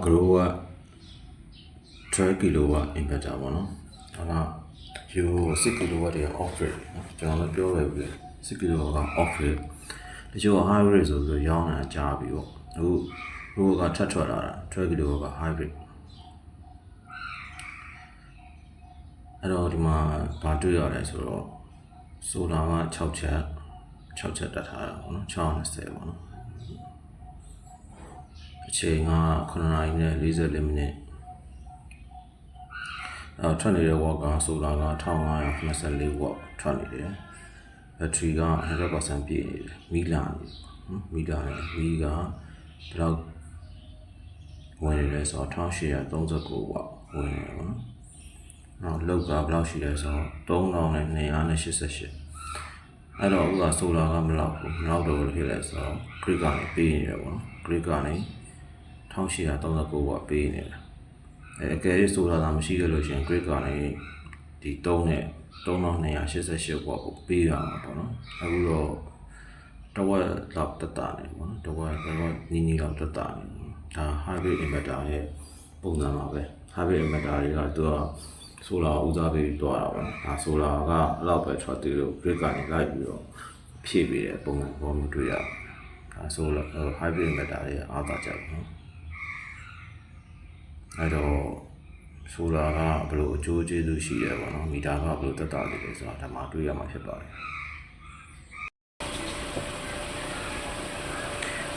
grow 12 kilowatt inverter ပေါ့နော်ဒါက yo 6 kilowatt တွေ off rate နော်ကျွန်တော်လည်းပြောရပြီ6 kilowatt က off rate တချို့ high rate ဆိုပြီးရောင်းတာကြားပြီးပေါ့အခုကထပ်ထွက်လာတာ12 kilowatt က high rate အဲ့တော့ဒီမှာဘာတွေ့ရလဲဆိုတော့ solar က6ချက်တက်ထားတာပေါ့နော်620ပေါ့နော်အချိန်က9:44 မိနစ်ထွက်နေတဲ့ watt က solar က1584 watt ထွက်နေတယ်ဘက်ထရီက 100% ပြည့်နေတယ်မီးလာနေမီးကဘယ်လောက်ဝင်နေလဲဆိုတော့1839 watt ဝင်နေတယ်ပေါ့နော်နောက်လောက်ကဘယ်လောက်ရှိလဲဆိုတော့3288အဲ့တော့အခုက solar ကမလောက်ဘူးမလောက်တော့လို့ဖြစ်လဲဆိုတော့ grid ကနေပေးနေတယ်ပေါ့နော် grid ကနေ1839 watt ပေးနေတယ်အကယ်၍ solar သာမရှိရလို့ရှိရင် grid ကနေဒီ3288 watt ကိုပေးရမှာပေါ့နော်အခုတော့တဝက်လောက်တက်တာနေပေါ့နော်တဝက်နီးလောက်တက်တာနေဒါ hybrid inverter ရဲ့ပုံစံပါပဲ hybrid inverter တွေကသူက solar ဦးစားပေးတွားတာပေါ့ဒါ solar ကအဲ့လောက်ပဲထွက်သေးလို့ grid ကနေလိုက်ပြီးတော့ဖြည့်ပေးတဲ့ပုံစံပေါ်မျိုးတွေ့ရဒါ solar hybrid inverter ရဲ့အားသာချက်ပေါ့အဲ့တော့ solar ကဘယ်လိုအကျိုးကျေးဇူးရှိတယ်ပေါ့နော်မီတာကဘယ်လိုသက်သာနေလဲဆိုတာဒါမှတွေ့ရမှာဖြစ်ပါတယ်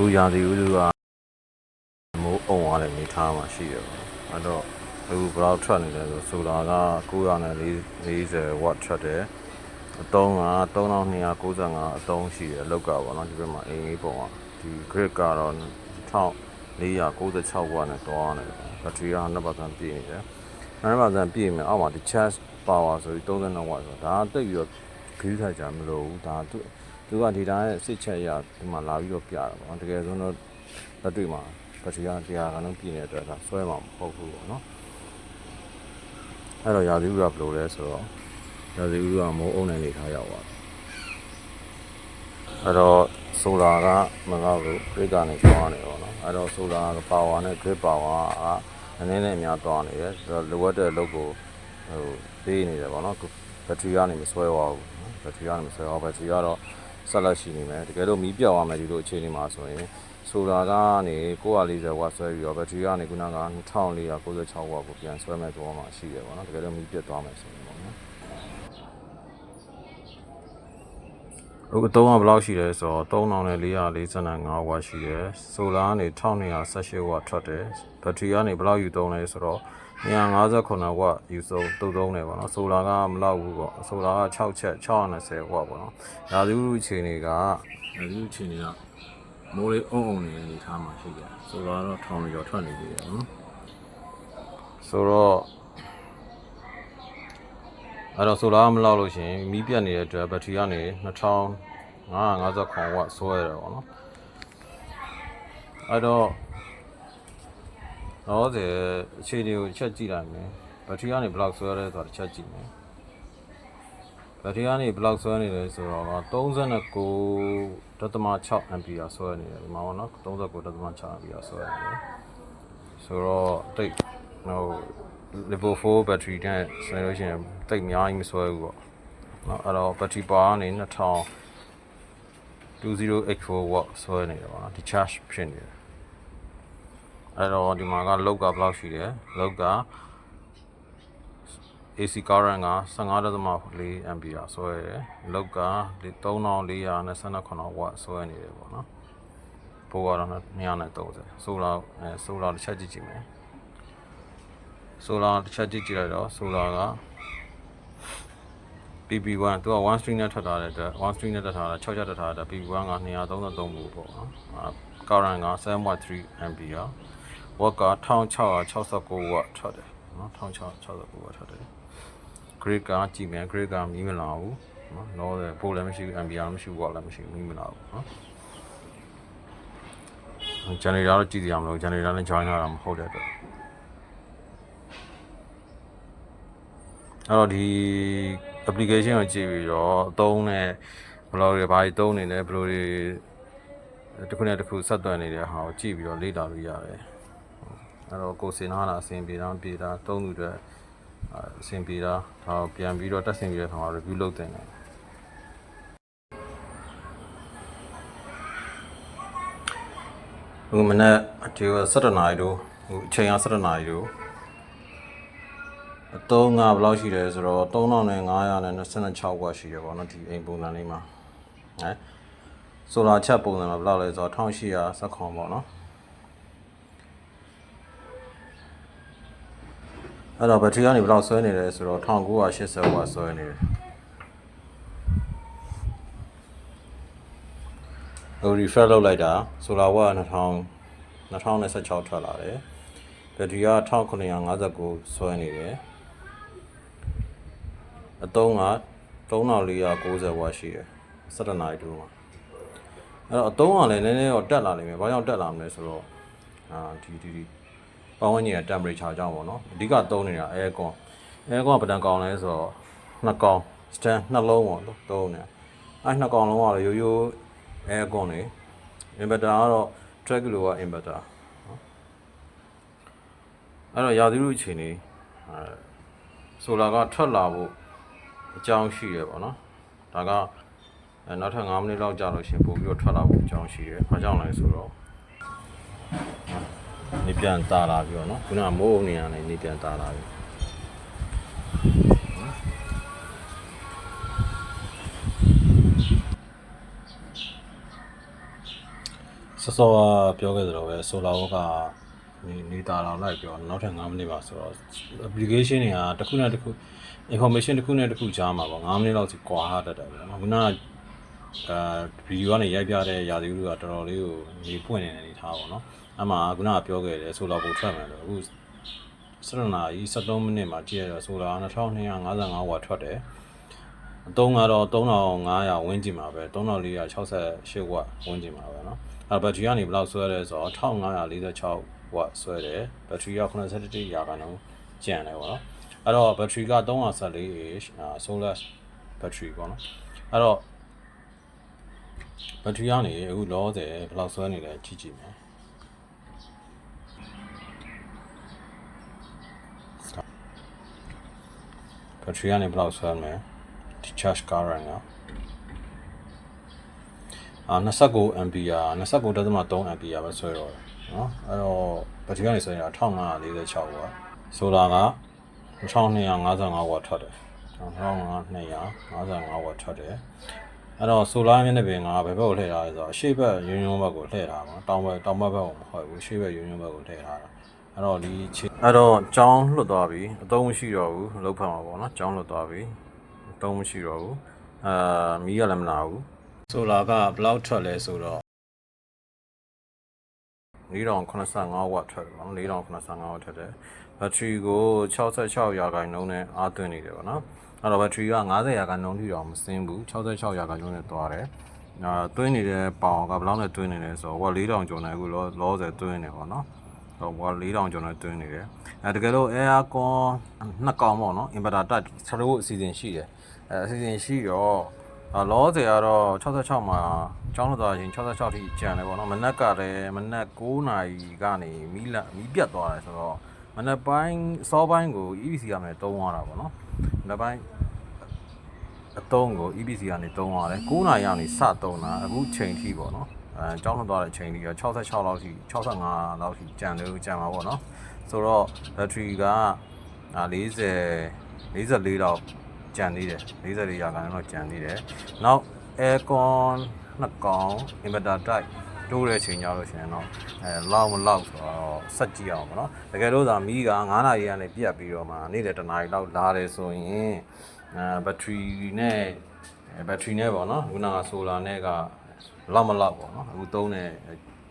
ဦးရာသီဥတုကမိုးအုံသွားတဲ့နေထားမှာရှိတယ်ပေါ့အဲ့တော့အခုဘယ်လောက်ထွက်နေလဲဆို solar က940 watt ထွက်တယ်အတုံးက3295အတုံးရှိတယ်အလောက်ကပေါ့နော်ဒီဘက်မှာအိမ်လေးပုံကဒီ grid ကတော့1496 watt နဲ့တွားနေတယ်ဘက်ထရီက 100% ပြည့်နေတယ်100% ပြည့်မယ်အောက်မှာဒီ charge power ဆိုပြီး32 watt ဆိုဒါတိတ်ပြီးတော့ဂရုစိုက်ကြမလို့ဘူးဒါသူက data ရဲ့စစ်ချက်ရဒီမှာလာပြီးတော့ပြတာပေါ့တကယ်ဆိုတော့လက်တွေ့မှာဘက်ထရီက100%ပြည့်နေတဲ့အတွက်ဒါဆွဲမှာမဟုတ်ဘူးပေါ့နော်အဲ့တော့ရာသီဥတုကဘယ်လိုလဲဆိုတော့ရာသီဥတုကမိုးအုံနေထားရောက်သွားအဲ့တော့ solar ကမကောက်ဘူး grid ကနေသွားနေတော့နော်အဲ့တော့ solar power နဲ့ grid power ကနည်းနည်းများသွားနေတယ်ဆိုတော့လိုအပ်တဲ့အလုပ်ကိုပေးနေတယ်ပေါ့နော်ဘက်ထရီကနေမဆွဲသွားဘူးဘက်ထရီကတော့ဆက်လက်ရှိနေမယ်တကယ်လို့မီးပြောက်သွားမယ်ဒီလိုအခြေအနေမှာဆိုရင် solar ကနေ940 watt ဆွဲပြီးတော့ဘက်ထရီကနေခုနက2496 watt ကိုပြန်ဆွဲမဲ့တော့မှရှိတယ်ပေါ့နော်တကယ်လို့မီးပြတ်သွားမယ်ဆိုရင်ပေါ့နော်အခုအသုံးကဘယ်လောက်ရှိလဲဆိုတော့3445 watt ရှိတယ် solar ကနေ1218 watt ထွက်တယ်ဘက်ထရီကနေဘယ်လောက်ယူသုံးလဲဆိုတော့259 watt ယူသုံးတယ်ပေါ့နော် solar ကမလောက်ဘူးပေါ့ solar က6ချက်620 watt ပေါ့နော်ရာသီဥတုအခြေအနေကမိုးလေးအုံနေတဲ့အနေထားမှာရှိတယ် solar တော့ထောင်ကျော်ထွက်နေပြီပေါ့နော်ဆိုတော့အဲ့တော့ solar မလောက်လို့ရှိရင်မီးပြတ်နေတဲ့အတွက်ဘက်ထရီကနေ2559 watt ဆွဲရတယ်ပေါ့နော်အဲ့တော့အခြေအနေကိုချက်ကြည့်လိုက်မယ်ဘက်ထရီကနေဘယ်လောက်ဆွဲရဲဆိုတာချက်ကြည့်မယ်ဘက်ထရီကနေဘယ်လောက်ဆွဲနေလဲဆိုတော့39.6 ampere ဆွဲနေတယ်ဒီမှာပေါ့နော်39.6 ampere ဆွဲနေတယ်ဆိုတော့တိတ်level 4 battery နဲ့ဆိုလို့ရှိရင်တိတ်အများကြီးမဆွဲဘူးပေါ့နော်အဲ့တော့ battery power ကနေ2084 watt ဆွဲနေတယ်ပေါ့နော် discharge ဖြစ်နေတယ်အဲ့တော့ဒီမှာကလောက်ကဘယ်လောက်ရှိလဲလောက်က AC current က 15.4 ampere ဆွဲတယ်လောက်က3429 watt ဆွဲနေတယ်ပေါ့နော်ဘိုးကတော့230 solar တစ်ချက်ကြည့်မယ်solar တစ်ချက်ကြည့်လိုက်တော့ solar က PP1 သူက1 string နဲ့ထွက်ထားတဲ့အတွက်1 string နဲ့တက်ထားတာ6ချက်တက်ထားတဲ့ PP1 က233ဘူးပေါ့နော် current က 7.3 ampere watt က1669 watt ထွက်တယ်နော်1669 watt ထွက်တယ် grade ကကြည့်မယ် grade ကမီးမလာဘူးနော်တော့ပို့လည်းမရှိဘူး ampere လည်းမရှိဘူး watt လည်းမရှိဘူးမီးမလာဘူးနော် generator တော့ကြည့်ရမလို့ generator နဲ့ join ထားတာမဟုတ်တဲ့အတွက်အဲ့တော့ဒီ application ကိုကြည့်ပြီးတော့အသုံးနဲ့ဘယ်လိုတွေဘာတွေသုံးနေလဲဘယ်လိုတွေတစ်ခုနဲ့တစ်ခုဆက်သွယ်နေတဲ့ဟာကိုကြည့်ပြီးတော့လေ့လာလို့ရတယ် အဲ့တော့ကိုယ်စင်ထားတာအဆင်ပြေတာပြေတာသုံးသူတွေအဆင်ပြေတာဒါပြန်ပြီးတော့တက်ဆင်ပြီးတဲ့ခါမှာ review လုပ်တင်တယ်အခုမနေ့ဒီ17နာရီတို့အချိန်က17နာရီတို့အသုံးကဘယ်လောက်ရှိတယ်ဆိုတော့3526ဝက်ရှိတယ်ပေါ့နော်ဒီအိမ်ပုံစံလေးမှာဟဲ့ဆိုလာချက်ပုံစံမှာဘယ်လောက်လဲဆိုတော့1800ခွန်ပေါ့နော်အဲ့တော့ဘက်ထရီကနေဘယ်လောက်ဆွဲနေလဲဆိုတော့1980ဝက်ဆွဲနေတယ်ဟို refresh လုပ်လိုက်တာဆိုလာဝက်2016ထွက်လာတယ်ဘက်ထရီက1959ဆွဲနေတယ်အသုံးက3490ဝက်ရှိတယ်17နာရီတူမှာအဲ့တော့အသုံးကလည်းနည်းနည်းတော့တက်လာလိမ့်မယ်ဘာကြောင့်တက်လာမလဲဆိုတော့ဒီပတ်ဝန်းကျင်ရဲ့ temperature ကြောင့်ပေါ့နော်အဓိကသုံးနေတာ aircon ဘယ်တန်ကောင်လဲဆိုတော့နှစ်ကောင် stand နှလုံးပေါ့သုံးနေအဲ့နှစ်ကောင်လုံးကလည်းရိုးရိုး aircon နေ inverter ကတော့ 12 kW inverter နော်အဲ့တော့ရာသီဥတုအခြေအနေဆိုလာကထွက်လာဖို့အကြောင်းရှိရပေါ့နော်ဒါကနောက်ထပ်9မိနစ်လောက်ကြာလို့ရှင်ပို့ပြီးတော့ထွက်လာဖို့အကြောင်းရှိတယ်ဘာကြောင့်လဲဆိုတော့နေပြန်တာလာပြီးတော့နော်ခုနကမိုးနေရနေပြန်တာလာပြီစောကပြောခဲ့သလိုပဲဆိုလာဝက်ကနေတာလာလိုက်ပြောနောက်ထပ်9မိနစ်ပါဆိုတော့ application တွေကတစ်ခုနဲ့တစ်ခု information တစ်ခုနဲ့တစ်ခုကြားမှာပေါ့9မိနစ်လောက်စီကွာတတ်တယ်ပေါ့နော်ခုနကဗီဒီယိုကနေရိုက်ပြတဲ့ရာသီဥတုကတော်တော်လေးကိုနေပွင့်နေနေထားပါတော့အမှခုနကပြောခဲ့တယ်ဆိုလာပိုထွက်မယ်လို့အခု17နာရီ17မိနစ်မှာကြည့်ရတော့ဆိုလာ2255ဝက်ထွက်တယ်အသုံးကတော့3500ဝန်းကျင်မှာပဲ3468ဝက်ဝန်းကျင်မှာပဲเนาะအဲဘက်ထရီကနေဘယ်လောက်ဆွဲလဲဆိုတော့1546ဝက်ဆွဲတယ်ဘက်ထရီက81ရာခိုင်နှုန်းကျန်တယ်ပေါ့နော်အဲ့တော့ဘက်ထရီက 314Ah solar battery ပေါ့နော်အဲ့တော့ဘက်ထရီကနေအခုလောဆယ်ဘယ်လောက်ဆွဲနေလဲကြည့်ကြည့်မယ်ဘက်ထရီကနေဘယ်လောက်ဆွဲမလဲဒီ charge current က29 ampere 29.3 ampere ပဲဆွဲတော့တယ်နော်အဲ့တော့ဘက်ထရီကနေဆွဲနေတာ1546ဝက်ဆိုလာက1255ဝက်ထွက်တယ်1255ဝက်ထွက်တယ်အဲ့တော့ဆိုလာမျက်နှာပြင်ကဘယ်ဘက်ကိုလှည့်ထားလဲဆိုတော့အရှေ့ဘက်ရွံ့ရွံ့ဘက်ကိုလှည့်ထားပါတောင်ဘက်ကိုမဟုတ်ဘူးအရှေ့ဘက်ရွံ့ရွံ့ဘက်ကိုလှည့်ထားတာအဲ့တော့ဒီအဲ့တော့ကြောင်းလွတ်သွားပြီအသုံးမရှိတော့ဘူးလောက်ဖတ်မှာပေါ့နော်ကြောင်းလွတ်သွားပြီအသုံးမရှိတော့ဘူးမီးကလည်းမလာဘူးဆိုလာကဘယ်လောက်ထွက်လဲဆိုတော့4085ဝက်ထွက်တယ်ပေါ့နော်4085ဝက်ထွက်တယ်ဘက်ထရီကို66ရာခိုင်နှုန်းနဲ့အားသွင်းနေတယ်ပေါ့နော်အဲ့တော့ဘက်ထရီက90ရာခိုင်နှုန်းထိတော့မစင်းဘူး66ရာခိုင်နှုန်းနဲ့သွားတယ်သွင်းနေတဲ့ပေါင်ကဘယ်လောက်နဲ့သွင်းနေလဲဆိုတော့ဝက်4000ကျော်နဲ့အခုလောဆယ်သွင်းနေပေါ့နော်ဝက်4000ကျော်နဲ့သွင်းနေတယ်တကယ်လို့ aircon နှစ်ကောင်ပေါ့နော် inverter တက်ဆက်လို့အစီအစဉ်ရှိတယ်အစီအစဉ်ရှိတော့လောဆယ်ကတော့66မှာကျောင်းလို့သွားရင်66ထိကျန်တယ်ပေါ့နော်မနက်ကလည်းမနက်9နာရီကနေမီးပြတ်သွားတယ်ဆိုတော့မနက်ပိုင်းစောပိုင်းကို EPC ကနေတုံးသွားတာပေါ့နော်မနက်ပိုင်းအတုံးကို EPC ကနေတုံးသွားတယ်9နာရီကနေစတုံးတာအခုချိန်ထိပေါ့နော်ကျောင်းလို့သွားတဲ့ချိန်ထိ66လောက်ထိ65လောက်ထိကျန်တယ်လို့ကျန်ပါပေါ့နော်ဆိုတော့ဘက်ထရီက44လောက်ကျန်သေးတယ်44ရာခိုင်နှုန်းတော့ကျန်သေးတယ်နောက် aircon နှစ်ကောင် inverter type တိုးတဲ့ချိန်ကြလို့ရှိရင်တော့လောက်မလောက်ဆိုတော့ဆက်ကြည့်အောင်ပေါ့နော်တကယ်လို့သာမီးက9နာရီကနေပြတ်ပြီးတော့မှနေ့လယ်1နာရီလောက်လာတယ်ဆိုရင်ဘက်ထရီနဲ့ပေါ့နော်ခုနကဆိုလာနဲ့ကလောက်မလောက်ပေါ့နော်အခုသုံးတဲ့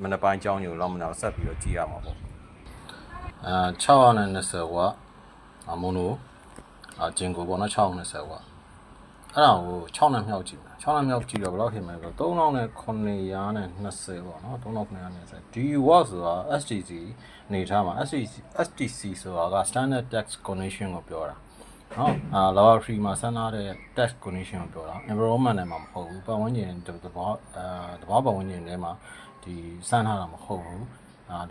မနက်ပိုင်းကြောင်းညိုလောက်မလောက်ဆက်ပြီးတော့ကြည့်ရမှာပေါ့620ဝက်မွန်နိုဂျင်ကိုပေါ့နော်620ဝက်အဲ့ဒါကို6နဲ့မြောက်ကြည့်6နဲ့မြောက်ကြည့်တော့ဘယ်လောက်ဖြစ်မလဲဆိုတော့3920ပေါ့နော်3920ဒီဝက်ဆိုတာ STC နေထားမှာ STC ဆိုတာက standard text condition ကိုပြောတာနော်laboratory မှာစမ်းထားတဲ့ text condition ကိုပြောတာ environment နဲ့မှာမဟုတ်ဘူးပတ်ဝန်းကျင်သဘောပတ်ဝန်းကျင်ထဲမှာဒီစမ်းထားတာမဟုတ်ဘူး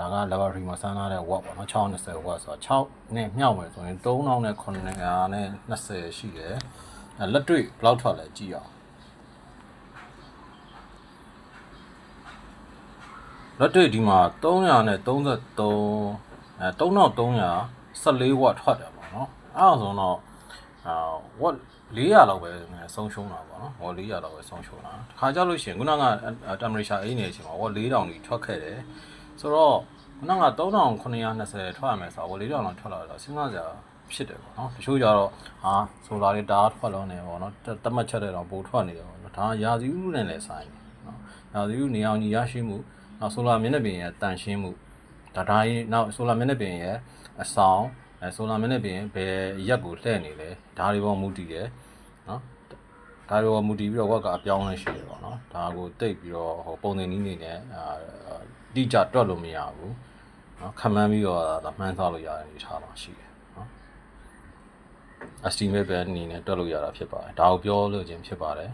ဒါက laboratory မှာစမ်းထားတဲ့ watt ပေါ့နော်620 watt ဆိုတော့6နဲ့မြှောက်မယ်ဆိုရင်3920ရှိတယ်လက်တွေ့ဘယ်လောက်ထွက်လဲကြည့်အောင်လက်တွေ့ဒီမှာ3314 watt ထွက်တယ်ပေါ့နော်အဲ့ဒါဆိုတော့watt 400လောက်ပဲဆုံးရှုံးတာပေါ့နော်watt 400လောက်ပဲဆုံးရှုံးတာတခါကြလို့ရှိရင်ခုနက temperature အေးနေတဲ့အချိန်မှာwatt 4000ကြီးထွက်ခဲ့တယ်ဆိုတော့ခုနက3920ထွက်ရမယ်ဆိုတော့watt 4000လောက်ထွက်လာတော့စဉ်းစားကြဖြစ်တယ်ပေါ့နော်တချို့ကြတော့ဆိုလာတွေတအားထွက်လုံးနေပေါ့နော်တမတ်ချက်တဲ့တော့ပိုထွက်နေတယ်ပေါ့နော်ဒါရာသီဥတုနဲ့လည်းဆိုင်တယ်နော်ရာသီဥတုနေအောင်ကြီးရရှိမှုနောက်ဆိုလာမျက်နှာပြင်ရဲ့တန်ရှင်းမှုဒါကြီးနောက်ဆိုလာမျက်နှာပြင်ရဲ့အဆောင်ဆိုလာမျက်နှာပြင်ဘယ်ရက်ကိုလှည့်နေလဲဒါတွေပေါ်မူတည်တယ်နော်ဒါတွေပေါ်မူတည်ပြီးတော့ဝက်ကအပြောင်းလဲရှိတယ်ပေါ့နော်ဒါကိုတိတ်ပြီးတော့ပုံစံနည်းနေနဲ့တိကျတွက်လို့မရဘူးနော်ခံမှန်းပြီးတော့မှန်းစားလို့ရတဲ့အနေအထားမှာရှိတယ်နော် estimate ပဲအနေနဲ့တွက်လို့ရတာဖြစ်ပါတယ်ဒါကိုပြောလို့ခြင်းဖြစ်ပါတယ်